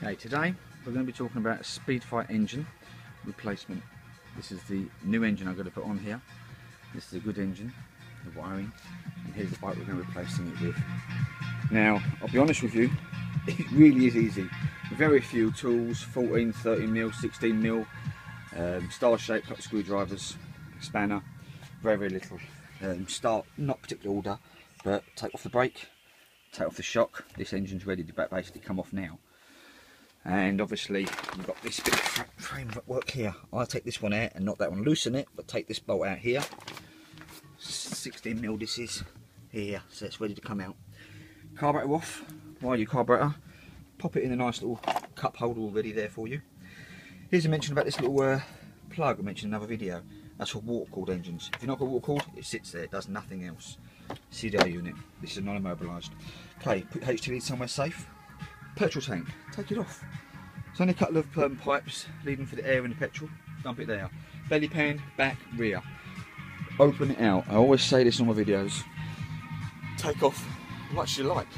Okay, today we're going to be talking about a Speedfight engine replacement. This is the new engine I'm going to put on here. This is a good engine, the wiring, and here's the bike we're going to be replacing it with. Now, I'll be honest with you, it really is easy. Very few tools, 14, 13mm, 16mm, star-shaped top screwdrivers, spanner, very little. Start, not particular order, but take off the brake, take off the shock. This engine's ready to basically come off now. And obviously you've got this bit of framework here. I'll take this one out and not that one, loosen it, but take this bolt out here. 16mm this is here, so it's ready to come out. Carburetor off. While your carburetor, pop it in a nice little cup holder already there for you. Here's a mention about this little plug I mentioned in another video. That's for water cooled engines. If you're not got water cooled, it sits there, it does nothing else. CDI unit, this is non-immobilised. Okay, put HTV somewhere safe. Petrol tank, take it off. It's only a couple of pipes leading for the air and the petrol. Dump it there. Belly pan, back, rear. Open it out. I always say this in my videos. Take off as much as you like,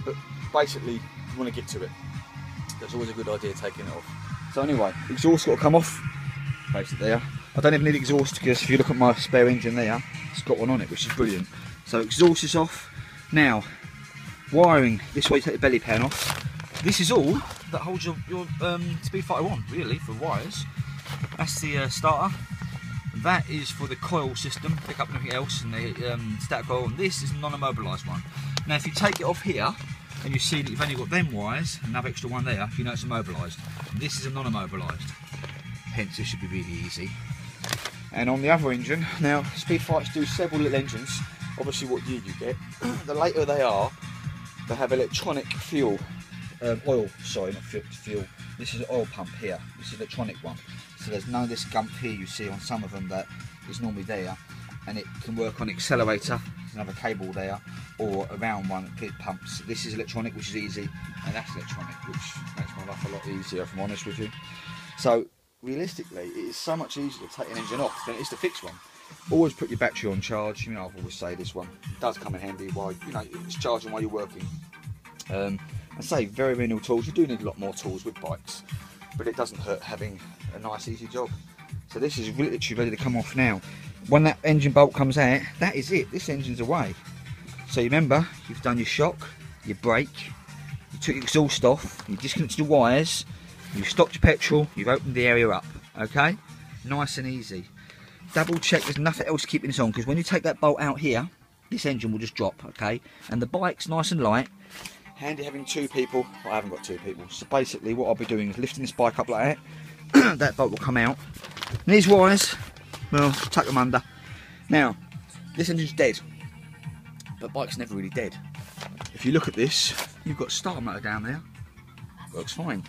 but basically you want to get to it. That's always a good idea, taking it off. So anyway, exhaust got to come off. Basically there. I don't even need exhaust because if you look at my spare engine there, it's got one on it, which is brilliant. So exhaust is off. Now, wiring, this way you take the belly pan off. This is all that holds your Speedfighter on, really, for wires. That's the starter. That is for the coil system, pick up anything else, and the static coil. And this is a non-immobilised one. Now, if you take it off here, and you see that you've only got them wires, another extra one there, you know it's immobilised. This is a non-immobilised. Hence, this should be really easy. And on the other engine, now, Speedfights do several little engines. Obviously, what year you get, the later they are, they have electronic fuel, oil, sorry, not fuel. This is an oil pump here, this is an electronic one. So there's none of this gump here you see on some of them that is normally there. And it can work on accelerator, there's another cable there, or a round one that pumps. This is electronic, which is easy, and that's electronic, which makes my life a lot easier, if I'm honest with you. So, realistically, it is so much easier to take an engine off than it is to fix one. Always put your battery on charge. You know, I've always say this one. It does come in handy while, you know, it's charging while you're working. I say very minimal tools. You do need a lot more tools with bikes, but it doesn't hurt having a nice easy job. So this is literally ready to come off now. When that engine bolt comes out, that is it. This engine's away. So you remember, you've done your shock, your brake, you took your exhaust off, you disconnected your wires, you've stopped your petrol, you've opened the area up. Okay, nice and easy. Double check there's nothing else keeping this on, because when you take that bolt out here, this engine will just drop, okay? And the bike's nice and light. Handy having two people. Well, I haven't got two people. So basically what I'll be doing is lifting this bike up like that. That bolt will come out. And these wires, well, tuck them under. Now, this engine's dead. But bike's never really dead. If you look at this, you've got starter motor down there. Works fine.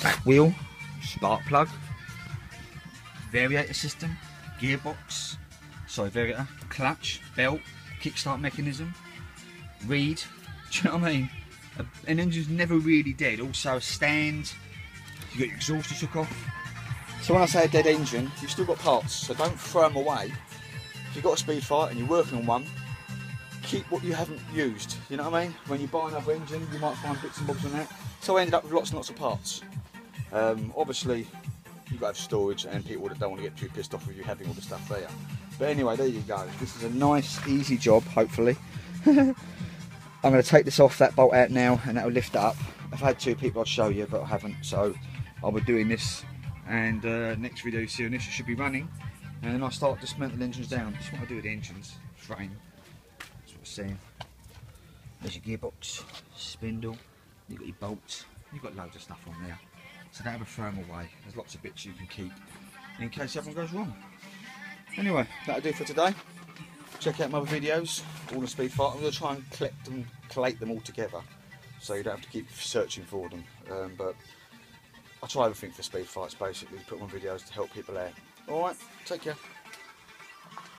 Back wheel, spark plug, variator system, gearbox, sorry, variator, clutch, belt, kickstart mechanism, reed. Do you know what I mean? An engine's never really dead. Also, a stand, you got your exhaust you took off. So when I say a dead engine, you've still got parts, so don't throw them away. If you've got a Speedfight and you're working on one, keep what you haven't used. You know what I mean? When you buy another engine, you might find bits and bobs on that. So I ended up with lots and lots of parts. Obviously, you've got to have storage, and people that don't want to get too pissed off with you having all the stuff there. But anyway, there you go. This is a nice, easy job, hopefully. I'm going to take this off, that bolt out now, and that will lift it up. If I had two people, I'd show you, but I haven't. So I'll be doing this, and next video you see on this, it should be running. And then I'll start dismantling engines down. That's what I do with the engines. Frame. That's what I'm saying. There's your gearbox, spindle, you've got your bolts, you've got loads of stuff on there. So don't ever throw them away. There's lots of bits you can keep in case something goes wrong. Anyway, that'll do for today. Check out my other videos, all the Speedfight. I'm going to try and collate them all together, so you don't have to keep searching for them. But I try everything for Speedfights, basically, put them on videos to help people out. Alright, take care.